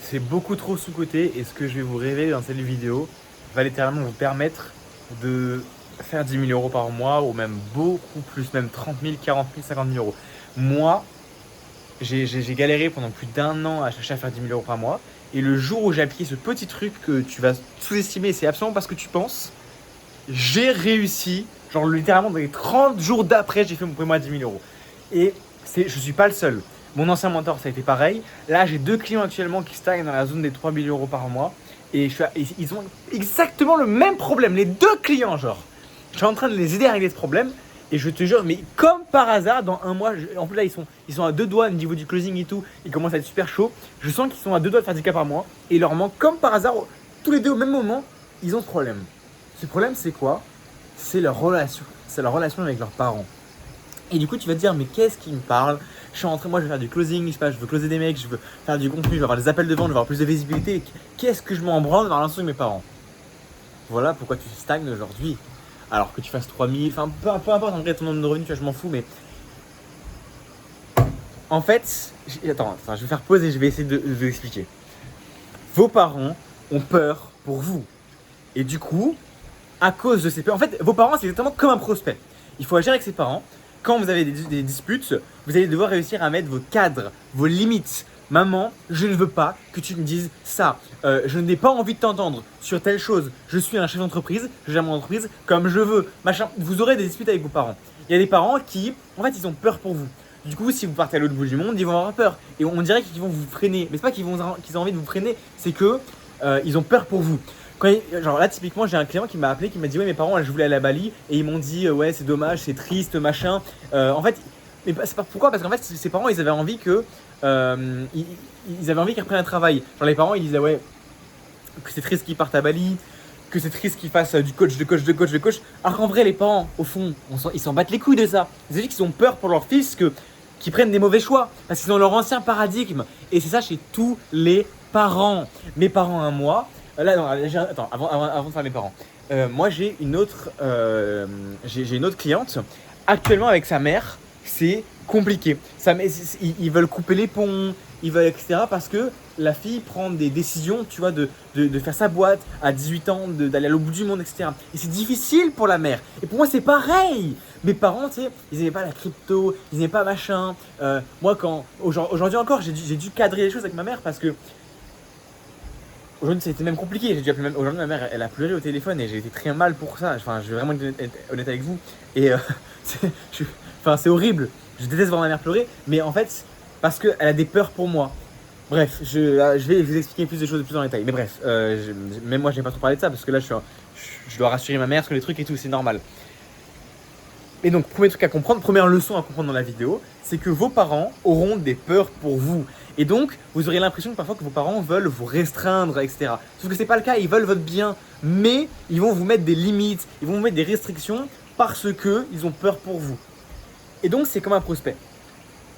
c'est beaucoup trop sous-coté et ce que je vais vous révéler dans cette vidéo va littéralement vous permettre de faire 10 000 euros par mois ou même beaucoup plus, même 30 000, 40 000, 50 000 euros. Moi, j'ai galéré pendant plus d'un an à chercher à faire 10 000 euros par mois et le jour où j'ai appliqué ce petit truc que tu vas sous-estimer, c'est absolument pas ce que tu penses, j'ai réussi, genre littéralement dans les 30 jours d'après, j'ai fait mon premier mois à 10 000 euros. Et je suis pas le seul. Mon ancien mentor, ça a été pareil. Là, j'ai 2 clients actuellement qui stagnent dans la zone des 3 000 euros par mois. Et ils ont exactement le même problème. Les 2 clients, genre. Je suis en train de les aider à régler ce problème. Et je te jure, mais comme par hasard, dans un mois, en plus là, ils sont à 2 doigts au niveau du closing et tout. Ils commencent à être super chauds. Je sens qu'ils sont à 2 doigts de faire 10K par mois. Et il leur manque, comme par hasard, tous les deux au même moment, ils ont ce problème. Ce problème, c'est quoi? C'est leur relation. C'est leur relation avec leurs parents. Et du coup, tu vas te dire, mais qu'est-ce qui me parle? Je suis rentré, moi je veux faire du closing, je sais pas, je veux closer des mecs, je veux faire du contenu, je veux avoir des appels de vente, je veux avoir plus de visibilité. Qu'est-ce que je m'en branle dans la relation avec mes parents? Voilà pourquoi tu stagnes aujourd'hui. Alors que tu fasses 3000, enfin peu importe en vrai ton nombre de revenus, tu vois, je m'en fous, mais en fait, attends, je vais faire pause et je vais essayer de vous expliquer. Vos parents ont peur pour vous. Et du coup, à cause de ces peurs, en fait, vos parents c'est exactement comme un prospect. Il faut agir avec ses parents. Quand vous avez des disputes, vous allez devoir réussir à mettre vos cadres, vos limites. Maman, je ne veux pas que tu me dises ça. Je n'ai pas envie de t'entendre sur telle chose. Je suis un chef d'entreprise, je gère mon entreprise comme je veux. Machin. Vous aurez des disputes avec vos parents. Il y a des parents qui, en fait, ils ont peur pour vous. Du coup, si vous partez à l'autre bout du monde, ils vont avoir peur. Et on dirait qu'ils vont vous freiner. Mais c'est pas qu'ils ont envie de vous freiner, c'est que ils ont peur pour vous. Genre là typiquement j'ai un client qui m'a appelé qui m'a dit ouais mes parents je voulais aller à Bali et ils m'ont dit ouais c'est dommage c'est triste machin en fait mais c'est pas pourquoi parce qu'en fait ses parents ils avaient envie que ils avaient envie qu'ils reprennent un travail, genre les parents ils disaient ouais que c'est triste qu'ils partent à Bali, que c'est triste qu'ils fassent du coach alors qu'en vrai les parents au fond ils s'en battent les couilles de ça. C'est juste qu'ils ont peur pour leur fils qu'ils prennent des mauvais choix parce qu'ils ont leur ancien paradigme et c'est ça chez tous les parents. Mes parents à moi. Là, non, attends, avant de faire mes parents. Moi, j'ai une autre cliente. Actuellement, avec sa mère, c'est compliqué. Ils veulent couper les ponts, ils veulent, etc. Parce que la fille prend des décisions, tu vois, de faire sa boîte à 18 ans, d'aller à l'autre bout du monde, etc. Et c'est difficile pour la mère. Et pour moi, c'est pareil. Mes parents, tu sais, ils n'aimaient pas la crypto, ils n'aimaient pas machin. Moi, aujourd'hui encore, j'ai dû cadrer les choses avec ma mère parce que aujourd'hui, c'était même compliqué. Aujourd'hui, ma mère, elle a pleuré au téléphone et j'ai été très mal pour ça. Enfin, je vais vraiment être honnête avec vous. Et c'est horrible. Je déteste voir ma mère pleurer. Mais en fait, parce qu'elle a des peurs pour moi. Bref, je vais vous expliquer plus de choses plus en détail. Mais bref, même moi, je n'ai pas trop parlé de ça parce que là, je dois rassurer ma mère sur les trucs et tout. C'est normal. Et donc, premier truc à comprendre, première leçon à comprendre dans la vidéo, c'est que vos parents auront des peurs pour vous. Et donc, vous aurez l'impression que parfois que vos parents veulent vous restreindre, etc. Sauf que c'est pas le cas, ils veulent votre bien, mais ils vont vous mettre des limites, ils vont vous mettre des restrictions parce que ils ont peur pour vous. Et donc, c'est comme un prospect.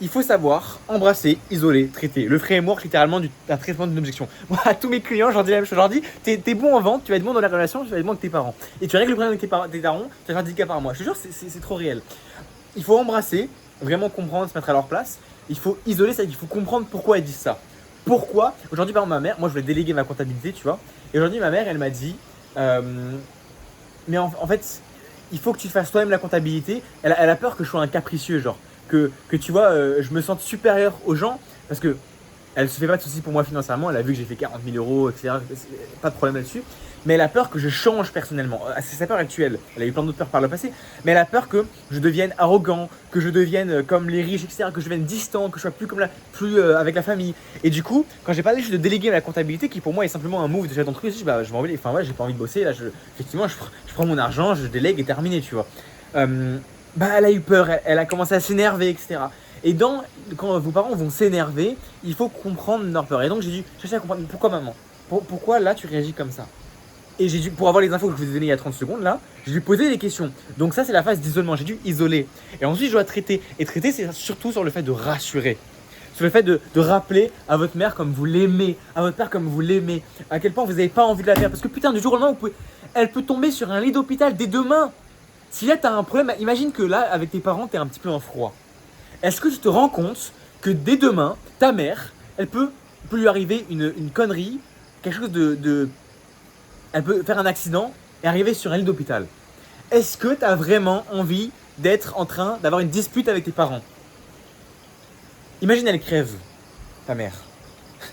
Il faut savoir embrasser, isoler, traiter. Le framework littéralement d'un traitement d'une objection. Moi, à tous mes clients, je leur dis la même chose. Je leur dis, t'es bon en vente, tu vas être bon dans la relation, tu vas être bon avec tes parents. Et tu règles le problème avec tes darons, tu vas faire 10K par mois. Je te jure, c'est trop réel. Il faut embrasser, vraiment comprendre, se mettre à leur place. Il faut isoler, c'est-à-dire qu'il faut comprendre pourquoi ils disent ça. Pourquoi? Aujourd'hui, par exemple, ma mère, moi je voulais déléguer ma comptabilité, tu vois. Et aujourd'hui, ma mère, elle m'a dit, mais en fait, il faut que tu fasses toi-même la comptabilité. Elle a peur que je sois un capricieux, genre. Que tu vois, je me sente supérieur aux gens parce que elle se fait pas de soucis pour moi financièrement. Elle a vu que j'ai fait 40 000 euros, etc. Pas de problème là-dessus. Mais elle a peur que je change personnellement. C'est sa peur actuelle. Elle a eu plein d'autres peurs par le passé. Mais elle a peur que je devienne arrogant, que je devienne comme les riches, etc. Que je devienne distant, que je sois plus avec la famille. Et du coup, quand j'ai parlé juste de déléguer la comptabilité, qui pour moi est simplement un move de chef d'entreprise, je dis bah je m'en vais. Enfin ouais, j'ai pas envie de bosser. Là, effectivement, je prends mon argent, je délègue et terminé, tu vois. Bah elle a eu peur, elle a commencé à s'énerver, etc. Et quand vos parents vont s'énerver, il faut comprendre leur peur. Et donc j'ai dû chercher à comprendre pourquoi maman, pourquoi là tu réagis comme ça. Et j'ai dû, pour avoir les infos que je vous ai données il y a 30 secondes là, j'ai dû poser des questions. Donc ça c'est la phase d'isolement, j'ai dû isoler. Et ensuite je dois traiter. Et traiter c'est surtout sur le fait de rassurer. Sur le fait de rappeler à votre mère comme vous l'aimez, à votre père comme vous l'aimez, à quel point vous n'avez pas envie de la perdre. Parce que putain du jour au lendemain, elle peut tomber sur un lit d'hôpital dès demain. Si là, tu as un problème, imagine que là, avec tes parents, tu es un petit peu en froid. Est-ce que tu te rends compte que dès demain, ta mère, elle peut peut lui arriver une connerie, quelque chose elle peut faire un accident et arriver sur un lit d'hôpital. Est-ce que tu as vraiment envie d'être en train d'avoir une dispute avec tes parents? Imagine, elle crève, ta mère.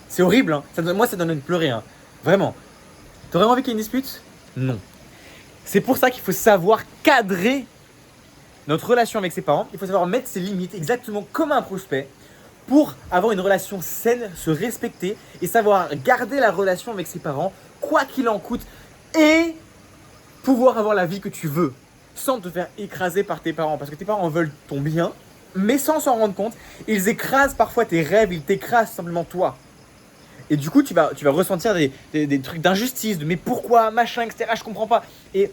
C'est horrible, hein. Moi, ça donne envie de pleurer, hein. Vraiment. T'aurais envie qu'il y ait une dispute? Non. C'est pour ça qu'il faut savoir cadrer notre relation avec ses parents. Il faut savoir mettre ses limites exactement comme un prospect pour avoir une relation saine, se respecter et savoir garder la relation avec ses parents, quoi qu'il en coûte, et pouvoir avoir la vie que tu veux sans te faire écraser par tes parents. Parce que tes parents veulent ton bien, mais sans s'en rendre compte, ils écrasent parfois tes rêves, ils t'écrasent simplement toi. Et du coup, tu vas ressentir des trucs d'injustice, de mais pourquoi, machin, etc. Je comprends pas. Et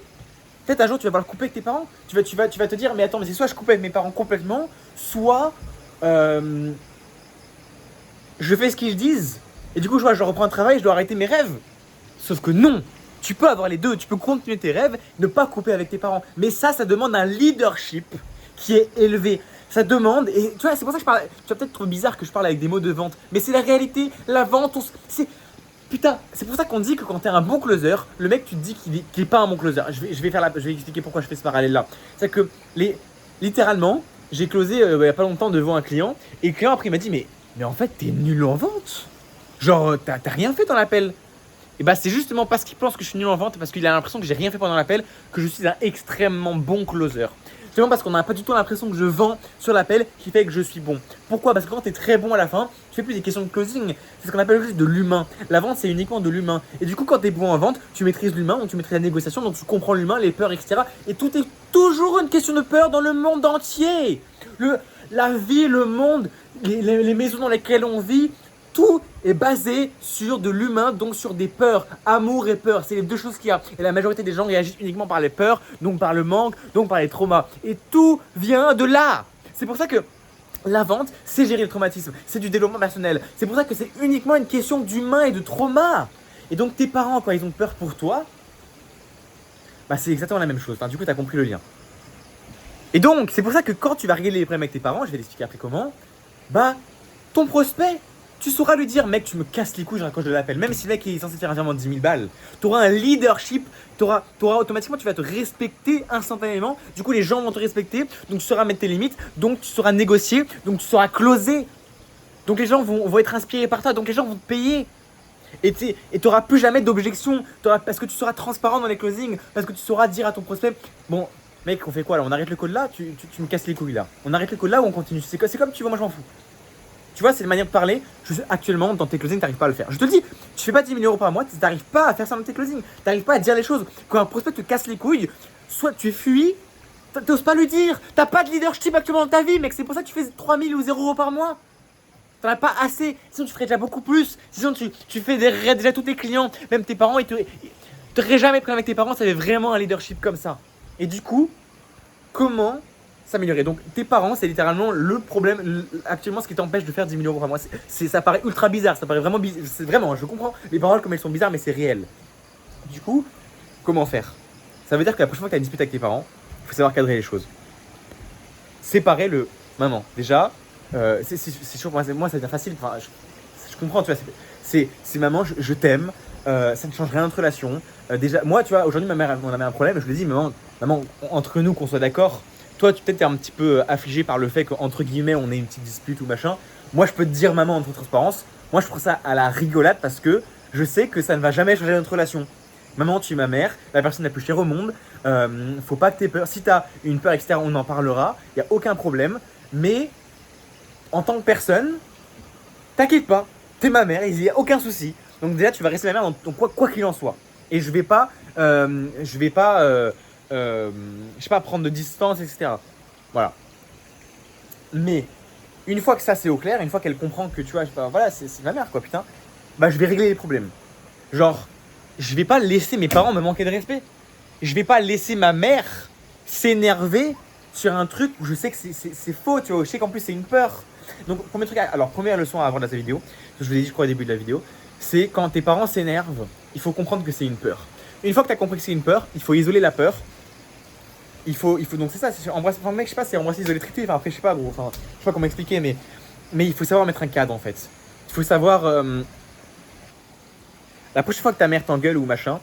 peut-être un jour, tu vas voir le couper avec tes parents. Tu vas te dire, mais attends, mais c'est soit je coupe avec mes parents complètement, soit je fais ce qu'ils disent. Et du coup, je reprends un travail, je dois arrêter mes rêves. Sauf que non, tu peux avoir les deux. Tu peux continuer tes rêves, ne pas couper avec tes parents. Mais ça demande un leadership qui est élevé. Ça demande, et tu vois, c'est pour ça que je parle. Tu vas peut-être trouver bizarre que je parle avec des mots de vente, mais c'est la réalité. La vente, putain, c'est pour ça qu'on dit que quand t'es un bon closer, le mec, tu te dis qu'il est pas un bon closer. Je vais expliquer pourquoi je fais ce parallèle-là. C'est que, littéralement, j'ai closé il y a pas longtemps devant un client, et le client après il m'a dit, mais en fait, t'es nul en vente. Genre, t'as rien fait dans l'appel. Et bah, c'est justement parce qu'il pense que je suis nul en vente, parce qu'il a l'impression que j'ai rien fait pendant l'appel, que je suis un extrêmement bon closer. Seulement parce qu'on n'a pas du tout l'impression que je vends sur l'appel qui fait que je suis bon. Pourquoi? Parce que quand tu es très bon à la fin, tu fais plus des questions de closing. C'est ce qu'on appelle juste de l'humain. La vente, c'est uniquement de l'humain. Et du coup, quand tu es bon en vente, tu maîtrises l'humain, donc tu maîtrises la négociation, donc tu comprends l'humain, les peurs, etc. Et tout est toujours une question de peur dans le monde entier. La vie, le monde, les maisons dans lesquelles on vit, tout est basé sur de l'humain, donc sur des peurs. Amour et peur, c'est les deux choses qu'il y a. Et la majorité des gens réagissent uniquement par les peurs, donc par le manque, donc par les traumas. Et tout vient de là. C'est pour ça que la vente, c'est gérer le traumatisme, c'est du développement personnel. C'est pour ça que c'est uniquement une question d'humain et de trauma. Et donc tes parents, quand ils ont peur pour toi, bah c'est exactement la même chose. Enfin, du coup, tu as compris le lien. Et donc, c'est pour ça que quand tu vas régler les problèmes avec tes parents, je vais t'expliquer après comment, bah, ton prospect, tu sauras lui dire, mec, tu me casses les couilles, je raccroche de l'appel. Même si le mec est censé faire un virement de 10 000 balles, tu auras un leadership, t'auras automatiquement, tu vas te respecter instantanément. Du coup, les gens vont te respecter, donc tu sauras mettre tes limites, donc tu sauras négocier, donc tu sauras closer. Donc les gens vont être inspirés par toi, donc les gens vont te payer. Et tu n'auras plus jamais d'objection, parce que tu seras transparent dans les closings, parce que tu sauras dire à ton prospect, bon, mec, on fait quoi là? On arrête le call là? Tu me casses les couilles là. On arrête le call là ou on continue? C'est comme tu veux, moi je m'en fous. Tu vois, c'est une manière de parler. Actuellement, dans tes closings, tu n'arrives pas à le faire. Je te le dis, tu fais pas 10 000 euros par mois, tu n'arrives pas à faire ça dans tes closings. Tu n'arrives pas à dire les choses. Quand un prospect te casse les couilles, soit tu fuis, tu n'oses pas lui dire. Tu n'as pas de leadership actuellement dans ta vie, mec. C'est pour ça que tu fais 3 000 ou 0 euros par mois. Tu n'en as pas assez. Sinon, tu ferais déjà beaucoup plus. Sinon, tu fais déjà tous tes clients. Même tes parents, ils t'auraient jamais pris avec tes parents. Ça avait vraiment un leadership comme ça. Et du coup, comment s'améliorer? Donc tes parents, c'est littéralement le problème actuellement, ce qui t'empêche de faire 10 000 euros par mois. Ça paraît ultra bizarre, ça paraît vraiment bizarre. C'est vraiment, je comprends les paroles comme elles sont bizarres, mais c'est réel. Du coup, comment faire? Ça veut dire que la prochaine fois que tu as une dispute avec tes parents, il faut savoir cadrer les choses. Séparer le maman. Déjà, c'est sûr, moi ça devient facile. Enfin, je comprends, tu vois. C'est maman, je t'aime. Ça ne change rien dans notre relation. Déjà, moi, tu vois, aujourd'hui, ma mère, on avait un problème. Je lui ai dit, maman, entre nous, qu'on soit d'accord. Toi, tu peut-être es un petit peu affligé par le fait qu'entre guillemets, on ait une petite dispute ou machin. Moi, je peux te dire, maman, en toute transparence, moi, je prends ça à la rigolade parce que je sais que ça ne va jamais changer notre relation. Maman, tu es ma mère, la personne la plus chère au monde. Faut pas que tu aies peur. Si tu as une peur externe, on en parlera. Il n'y a aucun problème. Mais en tant que personne, t'inquiète pas. T'es ma mère, il n'y a aucun souci. Donc déjà, tu vas rester ma mère dans quoi qu'il en soit. Et je vais pas prendre de distance, etc. Voilà. Mais une fois que ça c'est au clair, une fois qu'elle comprend que tu vois, voilà, c'est ma mère quoi, putain, bah je vais régler les problèmes. Genre, je vais pas laisser mes parents me manquer de respect. Je vais pas laisser ma mère s'énerver sur un truc où je sais que c'est faux, tu vois. Je sais qu'en plus c'est une peur. Donc, première leçon à avoir dans cette vidéo, je vous l'ai dit, je crois, au début de la vidéo, c'est quand tes parents s'énervent, il faut comprendre que c'est une peur. Une fois que tu as compris que c'est une peur, il faut isoler la peur. Il faut donc c'est ça, embrasser, enfin, mec, je sais pas, c'est embrasser, isoler, traiter, enfin après je sais pas gros, enfin je sais pas comment expliquer, mais il faut savoir mettre un cadre en fait. Il faut savoir, la prochaine fois que ta mère t'engueule ou machin,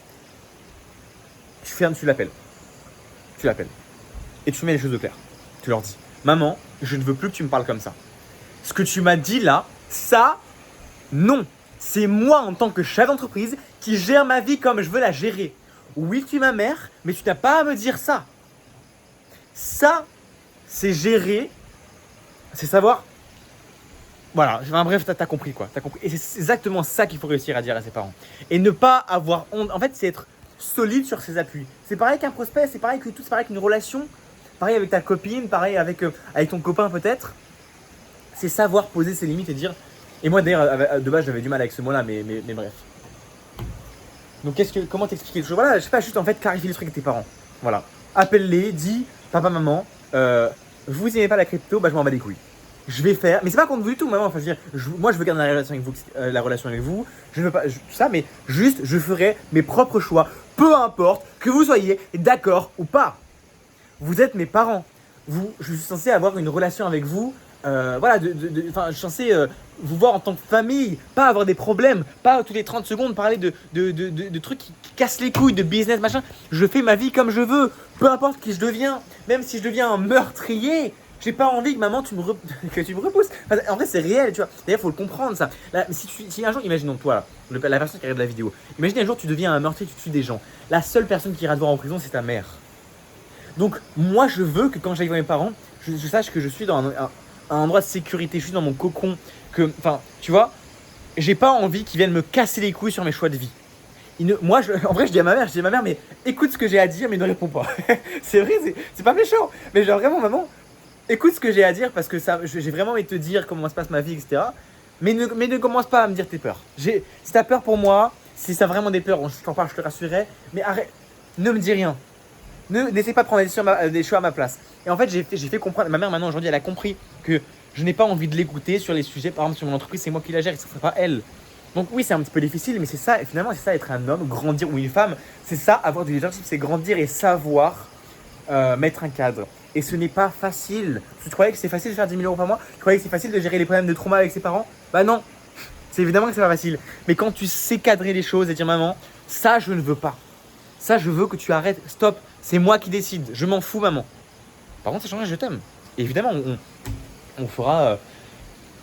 tu l'appelles. Tu l'appelles. Et tu mets les choses au clair. Tu leur dis, maman, je ne veux plus que tu me parles comme ça. Ce que tu m'as dit là, ça, non. C'est moi en tant que chef d'entreprise qui gère ma vie comme je veux la gérer. Oui, tu es ma mère, mais tu n'as pas à me dire ça. Ça, c'est gérer, c'est savoir. Voilà, enfin, bref, t'as compris quoi. T'as compris. Et c'est exactement ça qu'il faut réussir à dire à ses parents. Et ne pas avoir honte. En fait, c'est être solide sur ses appuis. C'est pareil qu'un prospect, c'est pareil que tout, c'est pareil qu'une relation. Pareil avec ta copine, pareil avec ton copain peut-être. C'est savoir poser ses limites et dire. Et moi d'ailleurs, de base, j'avais du mal avec ce mot-là, mais bref. Donc comment t'expliquer les choses? Voilà, je sais pas, juste en fait clarifier les trucs avec tes parents. Voilà. Appelle-les, dis, papa, maman, vous aimez pas la crypto, bah je m'en bats les couilles. Je vais faire, mais c'est pas contre vous du tout, maman. Enfin, je veux dire, moi je veux garder la relation avec vous, je ne veux pas tout ça, mais juste je ferai mes propres choix, peu importe que vous soyez d'accord ou pas. Vous êtes mes parents. Je suis censé avoir une relation avec vous. Voilà, je suis censé vous voir en tant que famille, pas avoir des problèmes, pas tous les 30 secondes parler de trucs qui cassent les couilles, de business, machin. Je fais ma vie comme je veux, peu importe qui je deviens, même si je deviens un meurtrier. J'ai pas envie que maman que tu me repousses. Enfin, en vrai, c'est réel, tu vois. D'ailleurs, faut le comprendre ça. Là, si un jour, imaginons toi, là, la personne qui regarde la vidéo, imagine un jour tu deviens un meurtrier, tu tues des gens. La seule personne qui ira te voir en prison, c'est ta mère. Donc, moi, je veux que quand j'aille voir mes parents, je sache que je suis dans un endroit de sécurité, je suis dans mon cocon. Enfin, tu vois, j'ai pas envie qu'ils viennent me casser les couilles sur mes choix de vie. En vrai, je dis à ma mère, mais écoute ce que j'ai à dire, mais ne réponds pas. C'est vrai, c'est pas méchant. Mais genre, vraiment, maman, écoute ce que j'ai à dire parce que j'ai vraiment envie de te dire comment se passe ma vie, etc. Mais ne commence pas à me dire tes peurs. Si t'as peur pour moi, si t'as vraiment des peurs, je t'en parle, je te rassurerai. Mais arrête, ne me dis rien. N'essaie pas de prendre des choix à ma place. Et en fait, j'ai fait comprendre. Ma mère, maintenant, aujourd'hui, elle a compris que je n'ai pas envie de l'écouter sur les sujets. Par exemple, sur mon entreprise, c'est moi qui la gère et ce ne sera pas elle. Donc, oui, c'est un petit peu difficile, mais c'est ça. Et finalement, c'est ça, être un homme, grandir, ou une femme. C'est ça, avoir du leadership, c'est grandir et savoir mettre un cadre. Et ce n'est pas facile. Tu croyais que c'est facile de faire 10 000 euros par mois? Tu croyais que c'est facile de gérer les problèmes de trauma avec ses parents? Bah non. C'est évidemment que c'est pas facile. Mais quand tu sais cadrer les choses et dire, maman, ça, je ne veux pas. Ça, je veux que tu arrêtes. Stop. C'est moi qui décide. Je m'en fous, maman. Par contre, ça change, je t'aime. Et évidemment, on fera.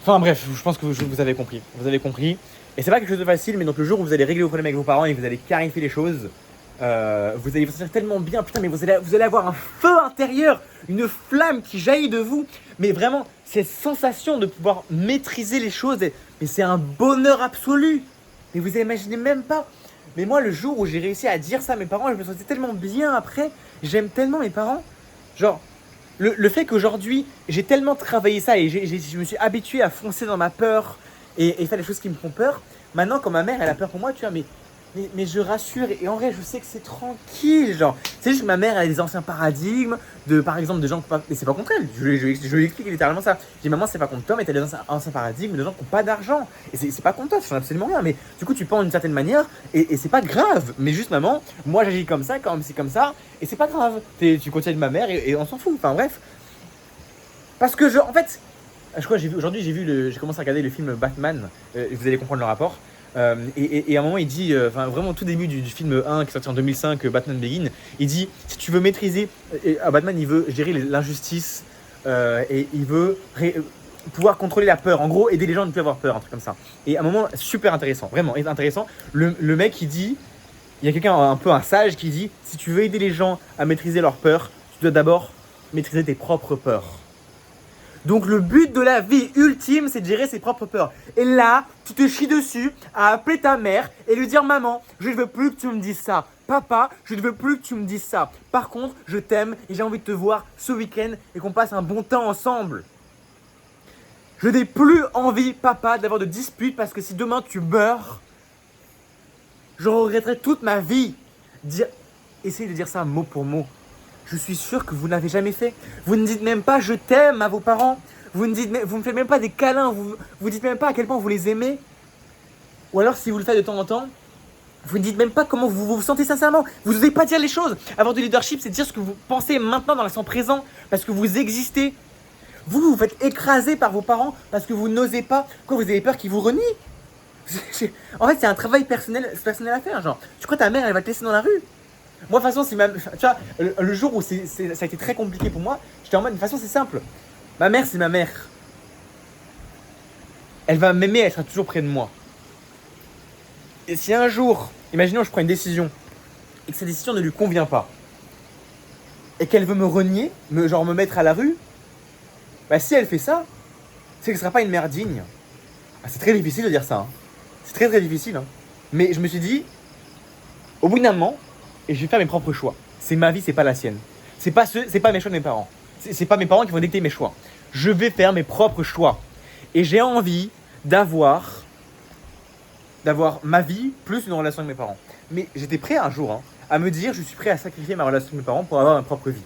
Enfin bref, je pense que vous avez compris. Vous avez compris. Et c'est pas quelque chose de facile, mais donc le jour où vous allez régler vos problèmes avec vos parents et que vous allez clarifier les choses, vous allez vous sentir tellement bien. Putain, mais vous allez avoir un feu intérieur, une flamme qui jaillit de vous. Mais vraiment, cette sensation de pouvoir maîtriser les choses, mais c'est un bonheur absolu. Mais vous imaginez même pas. Mais moi, le jour où j'ai réussi à dire ça à mes parents, je me sentais tellement bien après. J'aime tellement mes parents. Genre, le fait qu'aujourd'hui, j'ai tellement travaillé ça et je me suis habitué à foncer dans ma peur et faire les choses qui me font peur. Maintenant, quand ma mère, elle a peur pour moi, tu vois, mais je rassure et en vrai, je sais que c'est tranquille. Genre, c'est juste que ma mère, elle a des anciens paradigmes par exemple, de gens qui n'ont pas. Et c'est pas contre elle, je lui explique littéralement ça. Je dis, maman, c'est pas contre toi, mais t'as des anciens paradigmes de gens qui n'ont pas d'argent. Et c'est pas contre toi, ça change absolument rien. Mais du coup, tu penses d'une certaine manière et c'est pas grave. Mais juste, maman, moi, j'agis comme ça, quand même, c'est comme ça. Et c'est pas grave. Tu continues de ma mère et on s'en fout. Enfin, bref. Parce que, en fait, je crois que aujourd'hui, j'ai commencé à regarder le film Batman. Vous allez comprendre le rapport. Et à un moment, il dit, vraiment au tout début du film 1 qui est sorti en 2005, Batman Begin, il dit, si tu veux maîtriser, Batman, il veut gérer l'injustice et il veut pouvoir contrôler la peur. En gros, aider les gens à ne plus avoir peur, un truc comme ça. Et à un moment, super intéressant, vraiment intéressant, le mec, il dit, il y a quelqu'un, un sage qui dit, si tu veux aider les gens à maîtriser leur peur, tu dois d'abord maîtriser tes propres peurs. Donc le but de la vie ultime, c'est de gérer ses propres peurs. Et là, tu te chies dessus à appeler ta mère et lui dire, maman, je ne veux plus que tu me dises ça. Papa, je ne veux plus que tu me dises ça. Par contre, je t'aime et j'ai envie de te voir ce week-end et qu'on passe un bon temps ensemble. Je n'ai plus envie, papa, d'avoir de disputes parce que si demain tu meurs, je regretterai toute ma vie. Essayez de dire ça mot pour mot. Je suis sûr que vous ne l'avez jamais fait. Vous ne dites même pas je t'aime à vos parents. Vous ne faites même pas des câlins. Vous dites même pas à quel point vous les aimez. Ou alors si vous le faites de temps en temps, vous ne dites même pas comment vous vous sentez sincèrement. Vous n'osez pas dire les choses. Avoir du leadership, c'est dire ce que vous pensez maintenant dans l'instant présent. Parce que vous existez. Vous vous faites écraser par vos parents parce que vous n'osez pas. Quoi, vous avez peur qu'ils vous renient? En fait, c'est un travail personnel à faire. Genre, tu crois ta mère, elle va te laisser dans la rue? Moi, de toute façon, c'est même. Tu vois, le jour où ça a été très compliqué pour moi, j'étais en mode, de toute façon, c'est simple. Ma mère, c'est ma mère. Elle va m'aimer, elle sera toujours près de moi. Et si un jour, imaginons, je prends une décision et que cette décision ne lui convient pas, et qu'elle veut me renier, me mettre à la rue, bah si elle fait ça, c'est que ce sera pas une mère digne. Ah, c'est très difficile de dire ça. Hein. C'est très très difficile. Hein. Mais je me suis dit, au bout d'un moment, et je vais faire mes propres choix. C'est ma vie, c'est pas la sienne. C'est pas mes choix de mes parents. C'est pas mes parents qui vont dicter mes choix. Je vais faire mes propres choix. Et j'ai envie d'avoir ma vie plus une relation avec mes parents. Mais j'étais prêt un jour hein, à me dire, je suis prêt à sacrifier ma relation avec mes parents pour avoir ma propre vie.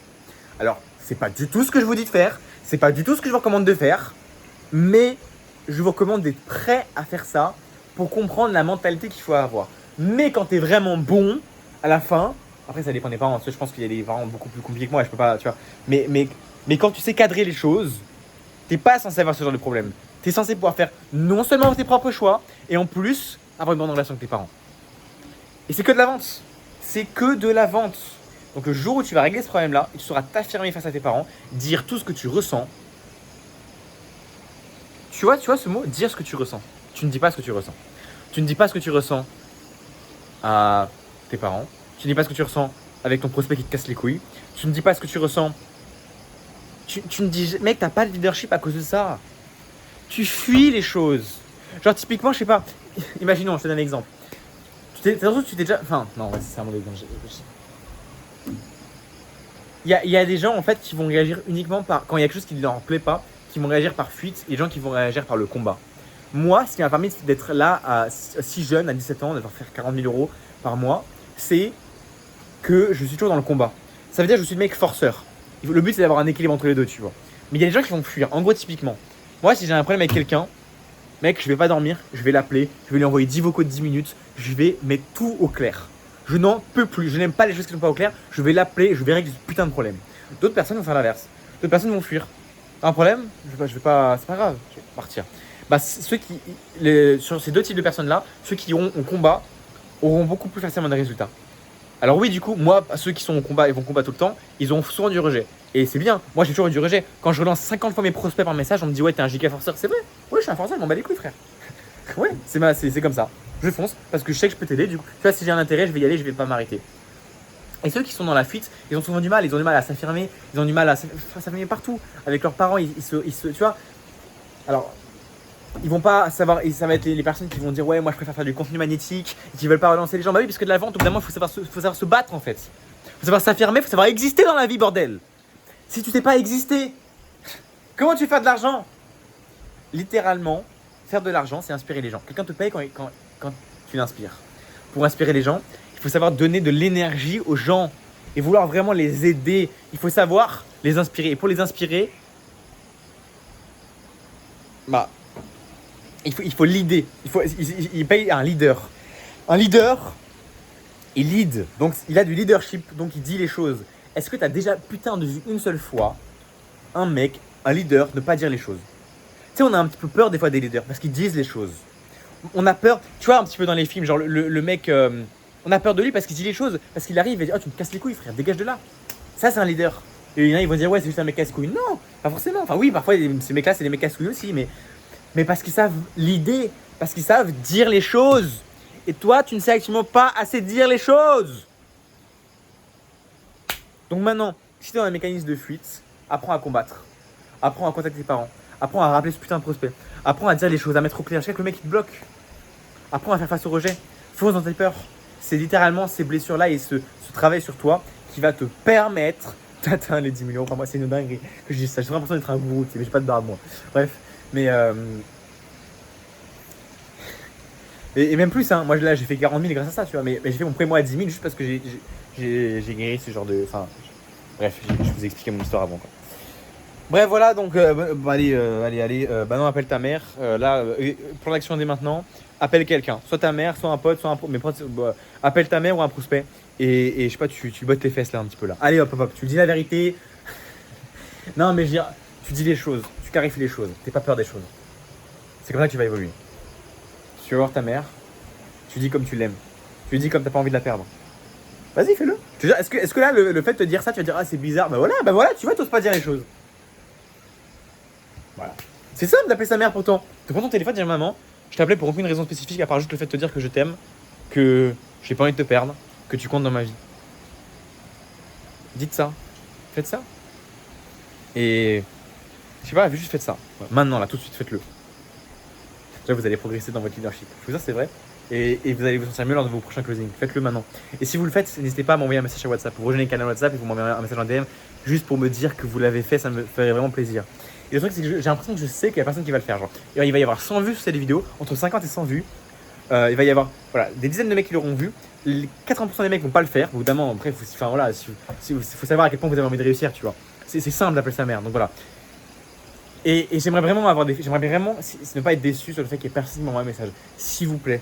Alors, c'est pas du tout ce que je vous dis de faire. C'est pas du tout ce que je vous recommande de faire. Mais je vous recommande d'être prêt à faire ça pour comprendre la mentalité qu'il faut avoir. Mais quand t'es vraiment bon, à la fin, après ça dépend des parents, je pense qu'il y a des parents beaucoup plus compliqués que moi, je peux pas, tu vois. Mais quand tu sais cadrer les choses, t'es pas censé avoir ce genre de problème. T'es censé pouvoir faire non seulement tes propres choix, et en plus, avoir une bonne relation avec tes parents. Et c'est que de la vente. C'est que de la vente. Donc le jour où tu vas régler ce problème-là, tu sauras t'affirmer face à tes parents, dire tout ce que tu ressens. Tu vois ce mot, dire ce que tu ressens. Tu ne dis pas ce que tu ressens. Tu ne dis pas ce que tu ressens à tes parents. Tu ne dis pas ce que tu ressens avec ton prospect qui te casse les couilles. Tu ne dis pas ce que tu ressens. Tu ne dis... Mec, t'as pas de leadership à cause de ça. Tu fuis les choses. Genre typiquement, je sais pas. Imaginons, je te donne un exemple. Tu t'es déjà... Enfin, non, ouais, c'est un mauvais exemple. Il y a des gens en fait qui vont réagir uniquement par... Quand il y a quelque chose qui ne leur plaît pas, qui vont réagir par fuite, et des gens qui vont réagir par le combat. Moi, ce qui m'a permis d'être là si jeune, à 17 ans, de faire 40 000 euros par mois, c'est que je suis toujours dans le combat. Ça veut dire que je suis le mec forceur. Le but, c'est d'avoir un équilibre entre les deux, tu vois. Mais il y a des gens qui vont fuir. En gros, typiquement, moi, si j'ai un problème avec quelqu'un, mec, je vais pas dormir, je vais l'appeler, je vais lui envoyer 10 vocaux de 10 minutes, je vais mettre tout au clair. Je n'en peux plus, je n'aime pas les choses qui ne sont pas au clair, je vais l'appeler, je vais régler ce putain de problème. D'autres personnes vont faire l'inverse. D'autres personnes vont fuir. Un problème, je vais pas, c'est pas grave, je vais partir. Bah, sur ces deux types de personnes-là, ceux qui iront au combat auront beaucoup plus facilement des résultats. Alors oui, du coup, moi, ceux qui sont au combat et vont combattre tout le temps, ils ont souvent du rejet. Et c'est bien, moi j'ai toujours eu du rejet. Quand je relance 50 fois mes prospects par message, on me dit ouais, t'es un giga forceur, c'est vrai. Ouais, je suis un forceur, je m'en bats les couilles, frère. Ouais, c'est comme ça. Je fonce parce que je sais que je peux t'aider. Du coup, tu vois, si j'ai un intérêt, je vais y aller, je vais pas m'arrêter. Et ceux qui sont dans la fuite, ils ont souvent du mal, à s'affirmer, ils ont du mal à s'affirmer partout. Avec leurs parents, ils se tu vois. Alors, ils vont pas savoir, et ça va être les personnes qui vont dire ouais, moi je préfère faire du contenu magnétique, et qui veulent pas relancer les gens. Bah oui, parce que de la vente, au bout d'un moment, il faut savoir se battre en fait. Il faut savoir s'affirmer, il faut savoir exister dans la vie, bordel. Si tu sais pas exister, comment tu fais de l'argent? Littéralement, faire de l'argent, c'est inspirer les gens. Quelqu'un te paye quand tu l'inspires. Pour inspirer les gens, il faut savoir donner de l'énergie aux gens et vouloir vraiment les aider. Il faut savoir les inspirer. Et pour les inspirer, bah, il faut leader. Il paye un leader. Un leader, il lead. Donc, il a du leadership. Donc, il dit les choses. Est-ce que tu as déjà putain de vu une seule fois un mec, un leader, ne pas dire les choses? Tu sais, on a un petit peu peur des fois des leaders parce qu'ils disent les choses. On a peur, tu vois, un petit peu dans les films, genre le mec, on a peur de lui parce qu'il dit les choses, parce qu'il arrive et dit oh, tu me casses les couilles, frère, dégage de là. Ça, c'est un leader. Et il y en a, ils vont dire ouais, c'est juste un mec casse-couille. Non, pas forcément. Enfin, oui, parfois, ces mecs-là, c'est des mecs casse-couilles aussi, mais parce qu'ils savent l'idée, parce qu'ils savent dire les choses. Et toi, tu ne sais actuellement pas assez dire les choses. Donc maintenant, si tu es dans un mécanisme de fuite, apprends à combattre. Apprends à contacter tes parents. Apprends à rappeler ce putain de prospect. Apprends à dire les choses, à mettre au clair. Je sais que le mec il te bloque. Apprends à faire face au rejet. Fonce dans tes peurs. C'est littéralement ces blessures-là et ce travail sur toi qui va te permettre d'atteindre les 10 millions. Enfin, moi, c'est une dinguerie que je dis ça. J'ai vraiment l'impression d'être un gourou, mais j'ai pas de barbe, moi. Bref, mais. Et même plus, hein. Moi, là, j'ai fait 40 000 grâce à ça, tu vois. Mais j'ai fait mon premier mois à 10 000 juste parce que j'ai guéri ce genre de. Enfin, bref, je vous ai expliqué mon histoire avant, quoi. Bref, voilà, donc, allez, bah non, appelle ta mère. Plan d'action dès maintenant. Appelle quelqu'un, soit ta mère, soit un pote, soit un mais appelle ta mère ou un prospect et je sais pas, tu bottes tes fesses là un petit peu là. Allez hop, tu dis la vérité. Non mais je veux dire, Tu dis les choses, tu clarifies les choses, t'es pas peur des choses. C'est comme ça que tu vas évoluer. Tu vas voir ta mère, tu dis comme tu l'aimes. Tu dis comme t'as pas envie de la perdre. Vas-y, fais-le. Est-ce que là, le fait de te dire ça, tu vas dire ah c'est bizarre, bah voilà, tu vois, t'oses pas dire les choses. Voilà. C'est simple d'appeler sa mère pourtant. Tu prends ton téléphone, dire maman, je t'appelais pour aucune raison spécifique à part juste le fait de te dire que je t'aime, que j'ai pas envie de te perdre, que tu comptes dans ma vie. Dites ça. Faites ça. Et je sais pas, juste faites ça. Ouais. Maintenant, là, tout de suite, faites-le. Déjà, vous allez progresser dans votre leadership. Je vous dis, c'est vrai. Et vous allez vous sentir mieux lors de vos prochains closings. Faites-le maintenant. Et si vous le faites, n'hésitez pas à m'envoyer un message sur WhatsApp. Vous rejoignez le canal WhatsApp et vous m'envoyez un message en DM juste pour me dire que vous l'avez fait. Ça me ferait vraiment plaisir. Et le truc, c'est que j'ai l'impression que je sais qu'il y a personne qui va le faire. Genre, il va y avoir 100 vues sur cette vidéo, entre 50 et 100 vues. Il va y avoir voilà, des dizaines de mecs qui l'auront vu. Les 80% des mecs vont pas le faire. Évidemment, après, faut savoir à quel point vous avez envie de réussir, tu vois. C'est simple d'appeler sa mère. Donc voilà. Et j'aimerais vraiment ne pas être déçu sur le fait qu'il y ait personne qui m'envoie un message. S'il vous plaît.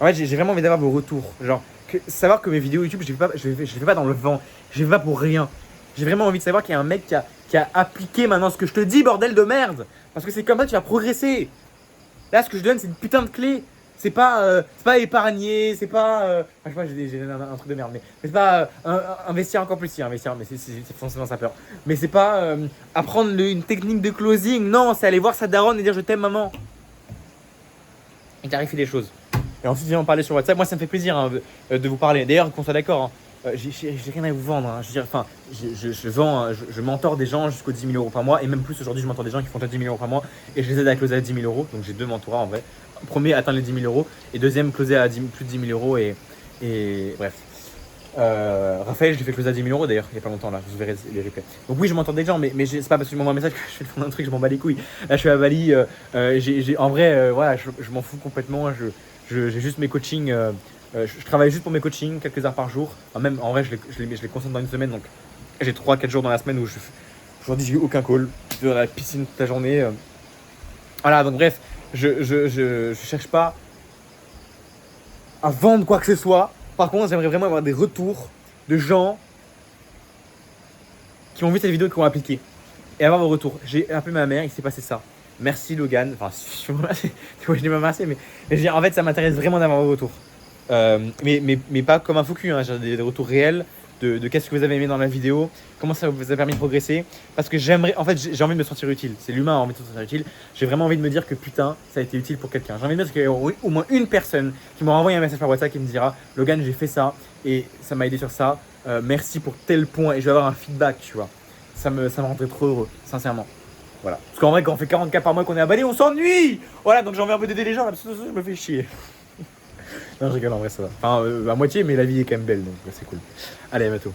En fait, j'ai vraiment envie d'avoir vos retours. Genre, savoir que mes vidéos YouTube, je les fais pas dans le vent. Je les fais pas pour rien. J'ai vraiment envie de savoir qu'il y a un mec qui a appliqué maintenant ce que je te dis, bordel de merde. Parce que c'est comme ça que tu vas progresser. Là, ce que je donne, c'est une putain de clé. C'est pas épargner, c'est pas. Je sais pas, j'ai un truc de merde, mais c'est pas investir encore plus. Si, investir, mais c'est forcément ça peur. Mais c'est pas apprendre une technique de closing. Non, c'est aller voir sa daronne et dire je t'aime, maman. Et clarifier les choses. Et ensuite, viens en parler sur WhatsApp. Moi, ça me fait plaisir hein, de vous parler. D'ailleurs, qu'on soit d'accord, hein, j'ai rien à vous vendre. Hein. Je veux dire, enfin, je vends, je mentor des gens jusqu'aux 10 000 € par mois. Et même plus, aujourd'hui, je mentor des gens qui font déjà 10 000 € par mois. Et je les aide à closer à 10 000 €. Donc, j'ai 2 mentorats en vrai. Premier, atteindre les 10 000 €. Et deuxième, closer à plus de 10 000 € et bref. Raphaël, je l'ai fait closer à 10 000 € d'ailleurs, il n'y a pas longtemps là, vous verrez les replays. Donc oui, je m'entends des gens, mais c'est pas parce que je m'envoie un message que je fais le fond d'un truc, je m'en bats les couilles. Là, je suis à Bali, en vrai, voilà, je m'en fous complètement. J'ai juste mes coachings, je travaille juste pour mes coachings, quelques heures par jour. Enfin, même en vrai, je les concentre dans une semaine, donc j'ai 3-4 jours dans la semaine où aujourd'hui, j'ai eu aucun call. Je suis dans la piscine toute la journée. Voilà, donc bref, je cherche pas à vendre quoi que ce soit. Par contre, j'aimerais vraiment avoir des retours de gens qui ont vu cette vidéo et qui ont appliqué. Et avoir vos retours. J'ai appelé ma mère, il s'est passé ça. Merci Logan. Enfin, je l'ai pas remercié, mais en fait, ça m'intéresse vraiment d'avoir vos retours. Mais pas comme un faux cul, hein. J'ai des retours réels de qu'est-ce que vous avez aimé dans la vidéo, comment ça vous a permis de progresser. Parce que j'ai envie de me sentir utile. C'est l'humain a envie de se sentir utile. J'ai vraiment envie de me dire que putain, ça a été utile pour quelqu'un. J'ai envie de me dire qu'il y a au moins une personne qui m'aura envoyé un message par WhatsApp qui me dira Logan, j'ai fait ça et ça m'a aidé sur ça. Merci pour tel point. Et je vais avoir un feedback, tu vois. Ça me rendrait trop heureux, sincèrement. Voilà. Parce qu'en vrai, quand on fait 40K par mois qu'on est à Bali, on s'ennuie. Voilà, donc j'ai envie un peu d'aider les gens là, parce que je me fais chier. Non, je rigole, en vrai, ça va. Enfin, à moitié, mais la vie est quand même belle, donc c'est cool. Allez, à bientôt.